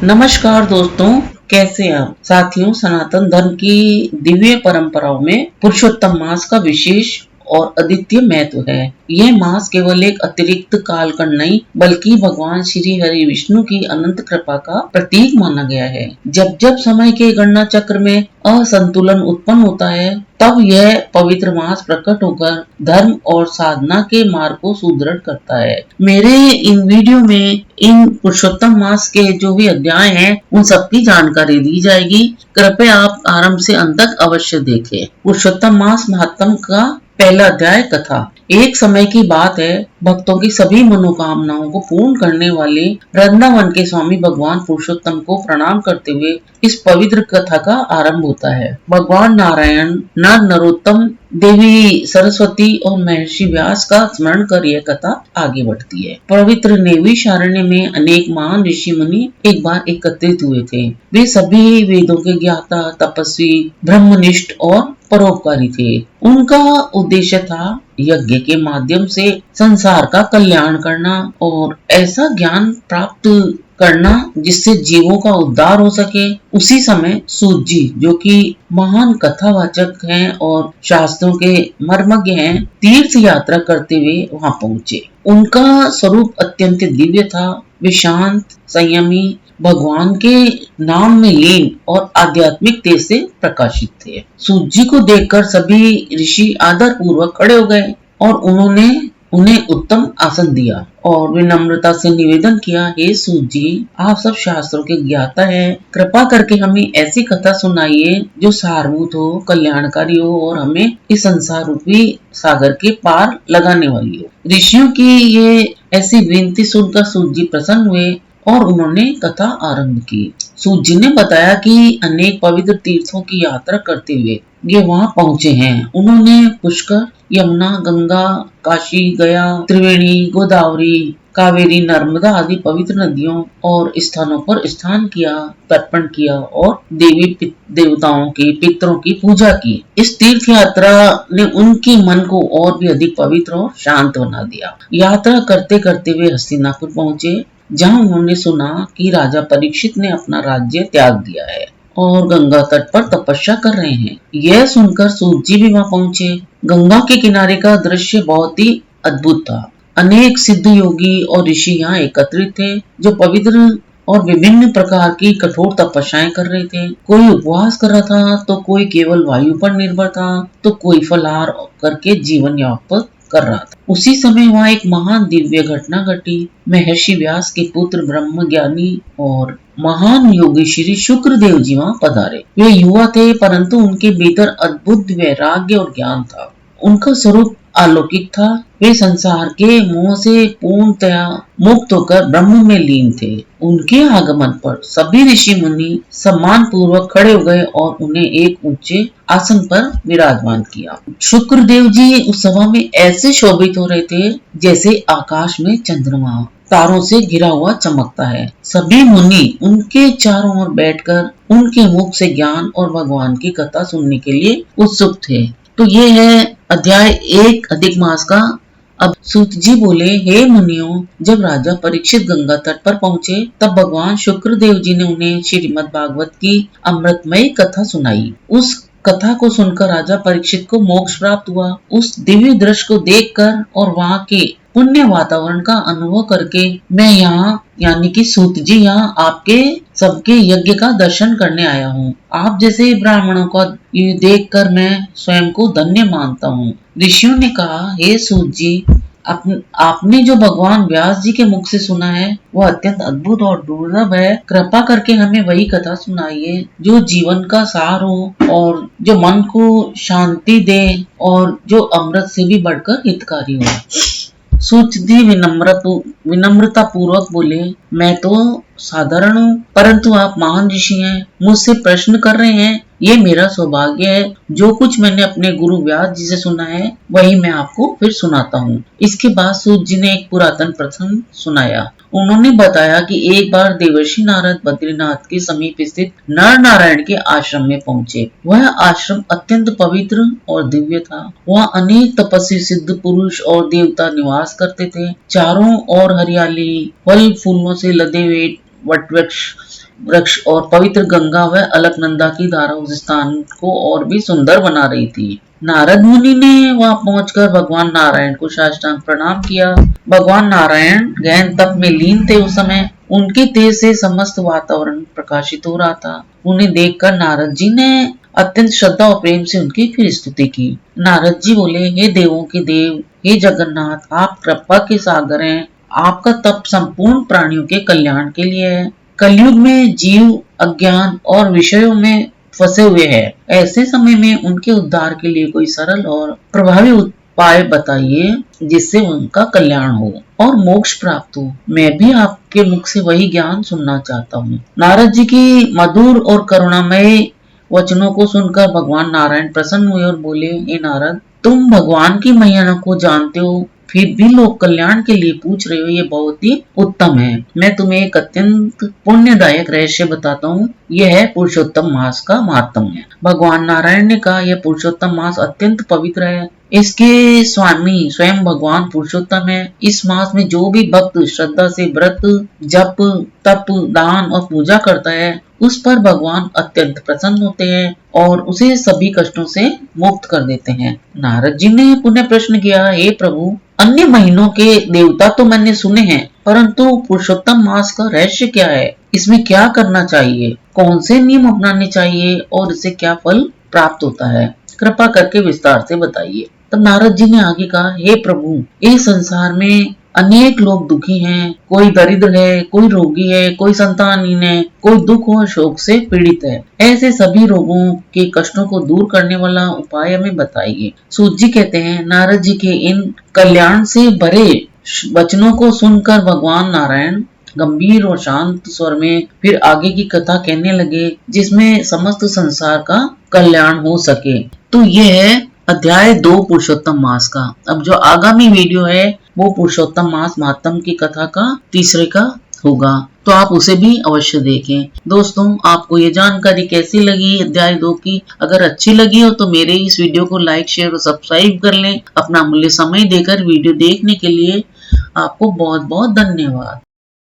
नमस्कार दोस्तों, कैसे आप साथियों। सनातन धर्म की दिव्य परंपराओं में पुरुषोत्तम मास का विशेष और अद्वितीय महत्व है। यह मास केवल एक अतिरिक्त कालखंड नहीं बल्कि भगवान श्री हरि विष्णु की अनंत कृपा का प्रतीक माना गया है। जब जब समय के गणना चक्र में असंतुलन उत्पन्न होता है तब यह पवित्र मास प्रकट होकर धर्म और साधना के मार्ग को सुदृढ़ करता है। मेरे इन वीडियो में इन पुरुषोत्तम मास के जो भी अध्याय हैं उन सबकी जानकारी दी जाएगी। कृपया आप आरंभ से अंत तक अवश्य देखें। पुरुषोत्तम मास महात्म का पहला अध्याय कथा। एक समय की बात है, भक्तों की सभी मनोकामनाओं को पूर्ण करने वाले वृंदावन के स्वामी भगवान पुरुषोत्तम को प्रणाम करते हुए इस पवित्र कथा का आरंभ होता है। भगवान नारायण, नर नरोत्तम, देवी सरस्वती और महर्षि व्यास का स्मरण कर यह कथा आगे बढ़ती है। पवित्र नैमिषारण्य में अनेक महान ऋषि मुनि एक बार एकत्रित हुए थे। वे सभी वेदों के ज्ञाता, तपस्वी, ब्रह्मनिष्ठ और परोपकारी थे। उनका उद्देश्य था यज्ञ के माध्यम से संसार का कल्याण करना और ऐसा ज्ञान प्राप्त करना जिससे जीवों का उद्धार हो सके। उसी समय सूत जी, जो कि महान कथावाचक हैं और शास्त्रों के मर्मज्ञ हैं, तीर्थ यात्रा करते हुए वहां पहुंचे। उनका स्वरूप अत्यंत दिव्य था। वे शांत, संयमी, भगवान के नाम में लीन और आध्यात्मिक तेज से प्रकाशित थे। सूत जी को देखकर सभी ऋषि आदर पूर्वक खड़े हो गए और उन्होंने उन्हें उत्तम आसन दिया और विनम्रता से निवेदन किया, हे सूत जी, आप सब शास्त्रों के ज्ञाता हैं, कृपा करके हमें ऐसी कथा सुनाइए जो सारभूत हो, कल्याणकारी हो और हमें इस संसार रूपी सागर के पार लगाने वाली हो। ऋषियों की ये ऐसी विनती सुनकर सूत जी प्रसन्न हुए और उन्होंने कथा आरंभ की। सूत जी ने बताया कि अनेक पवित्र तीर्थों की यात्रा करते हुए ये वहां पहुंचे हैं। उन्होंने पुष्कर, यमुना, गंगा, काशी, गया, त्रिवेणी, गोदावरी, कावेरी, नर्मदा आदि पवित्र नदियों और स्थानों पर स्नान किया, तर्पण किया और देवी देवताओं की, पितरों की पूजा की। इस तीर्थ यात्रा ने उनके मन को और भी अधिक पवित्र और शांत बना दिया। यात्रा करते करते वे हस्तिनापुर पहुंचे, जहां उन्होंने सुना कि राजा परीक्षित ने अपना राज्य त्याग दिया है और गंगा तट पर तपस्या कर रहे हैं। यह सुनकर सूत जी भी वहां पहुंचे। गंगा के किनारे का दृश्य बहुत ही अद्भुत था। अनेक सिद्ध योगी और ऋषि यहाँ एकत्रित थे जो पवित्र और विभिन्न प्रकार की कठोर तपस्याएं कर रहे थे। कोई उपवास कर रहा था तो कोई केवल वायु पर निर्भर था तो कोई फलाहार करके जीवन यापन कर रहा था। उसी समय वहाँ एक महान दिव्य घटना घटी। महर्षि व्यास के पुत्र ब्रह्म ज्ञानी और महान योगी श्री शुक्रदेव जी वहाँ पधारे। वे युवा थे परंतु उनके भीतर अद्भुत वैराग्य और ज्ञान था। उनका स्वरूप अलौकिक था। वे संसार के मोह से पूर्णतया मुक्त होकर ब्रह्म में लीन थे। उनके आगमन पर सभी ऋषि मुनि सम्मान पूर्वक खड़े हो गए और उन्हें एक ऊंचे आसन पर विराजमान किया। शुक्रदेव जी उस सभा में ऐसे शोभित हो रहे थे जैसे आकाश में चंद्रमा तारों से घिरा हुआ चमकता है। सभी मुनि उनके चारों ओर बैठकर उनके मुख से ज्ञान और भगवान की कथा सुनने के लिए उत्सुक थे। तो ये है अध्याय 1 अधिक मास का। अब सूत जी बोले, हे मुनियों, जब राजा परीक्षित गंगा तट पर पहुंचे तब भगवान शुक्रदेव जी ने उन्हें श्रीमद् भागवत की अमृतमय कथा सुनाई। उस कथा को सुनकर राजा परीक्षित को मोक्ष प्राप्त हुआ। उस दिव्य दृश्य को देखकर और वहां के पुण्य वातावरण का अनुभव करके मैं यहाँ यानी कि सूत जी यहाँ आपके सबके यज्ञ का दर्शन करने आया हूँ। आप जैसे ब्राह्मणों का ये देखकर मैं स्वयं को धन्य मानता हूँ। ऋषियों ने कहा, हे सूत जी, आपने जो भगवान व्यास जी के मुख से सुना है वह अत्यंत अद्भुत और दुर्लभ है। कृपा करके हमें वही कथा सुनाइए जो जीवन का सार हो और जो मन को शांति दे और जो अमृत से भी बढ़कर हितकारी हो। सूत जी विनम्रता पूर्वक बोले, मैं तो साधारण हूँ परंतु आप महान ऋषि हैं, मुझसे प्रश्न कर रहे हैं, ये मेरा सौभाग्य है। जो कुछ मैंने अपने गुरु व्यास जी से सुना है वही मैं आपको फिर सुनाता हूँ। इसके बाद सूत जी ने एक पुरातन प्रसंग सुनाया। उन्होंने बताया कि एक बार देवर्षि नारद बद्रीनाथ के समीप स्थित नर नारायण के आश्रम में पहुंचे। वह आश्रम अत्यंत पवित्र और दिव्य था। वहाँ अनेक तपस्वी, सिद्ध पुरुष और देवता निवास करते थे। चारों ओर हरियाली, फल फूलों से लदे हुए वट वृक्ष वृक्ष और पवित्र गंगा व अलकनंदा की धारा उस स्थान को और भी सुंदर बना रही थी। नारद मुनि ने वहां पहुंचकर भगवान नारायण को साष्टांग प्रणाम किया। भगवान नारायण गहन तप में लीन थे उस समय। उनके तेज से समस्त वातावरण प्रकाशित हो रहा था। उन्हें देखकर नारद जी ने अत्यंत श्रद्धा और प्रेम से उनकी फिर स्तुति की। नारद जी बोले, हे देवों के देव, हे जगन्नाथ, आप कृपा के सागर हैं। आपका तप संपूर्ण प्राणियों के कल्याण के लिए है। कलयुग में जीव अज्ञान और विषयों में फंसे हुए हैं। ऐसे समय में उनके उद्धार के लिए कोई सरल और प्रभावी उपाय बताइए जिससे उनका कल्याण हो और मोक्ष प्राप्त हो। मैं भी आपके मुख से वही ज्ञान सुनना चाहता हूँ। नारद जी की मधुर और करुणामय वचनों को सुनकर भगवान नारायण प्रसन्न हुए और बोले, हे नारद, तुम भगवान की महिमा को जानते हो, फिर भी लोक कल्याण के लिए पूछ रहे हो, ये बहुत ही उत्तम है। मैं तुम्हें एक अत्यंत पुण्यदायक रहस्य बताता हूँ। यह है पुरुषोत्तम मास का महात्म्य। भगवान नारायण ने कहा, यह पुरुषोत्तम मास अत्यंत पवित्र है। इसके स्वामी स्वयं भगवान पुरुषोत्तम है। इस मास में जो भी भक्त श्रद्धा से व्रत, जप, तप, दान और पूजा करता है, उस पर भगवान अत्यंत प्रसन्न होते हैं और उसे सभी कष्टों से मुक्त कर देते हैं। नारद जी ने पुनः प्रश्न किया, हे प्रभु, अन्य महीनों के देवता तो मैंने सुने हैं, परंतु पुरुषोत्तम मास का रहस्य क्या है? इसमें क्या करना चाहिए? कौन से नियम अपनाने चाहिए और इससे क्या फल प्राप्त होता है? कृपा करके विस्तार से बताइए। तब नारद जी ने आगे कहा, हे प्रभु, इस संसार में अनेक लोग दुखी हैं। कोई दरिद्र है, कोई रोगी है, कोई संतानहीन है, कोई दुख और शोक से पीड़ित है। ऐसे सभी रोगों के कष्टों को दूर करने वाला उपाय हमें बताइए। सूत जी कहते हैं, नारद जी के इन कल्याण से भरे वचनों को सुनकर भगवान नारायण गंभीर और शांत स्वर में फिर आगे की कथा कहने लगे, जिसमें समस्त संसार का कल्याण हो सके। तो ये है अध्याय 2 पुरुषोत्तम मास का। अब जो आगामी वीडियो है वो पुरुषोत्तम मास महात्म की कथा का तीसरे का होगा, तो आप उसे भी अवश्य देखें। दोस्तों, आपको ये जानकारी कैसी लगी अध्याय 2 की? अगर अच्छी लगी हो तो मेरे इस वीडियो को लाइक, शेयर और सब्सक्राइब कर लें। अपना मूल्य समय देकर वीडियो देखने के लिए आपको बहुत बहुत धन्यवाद।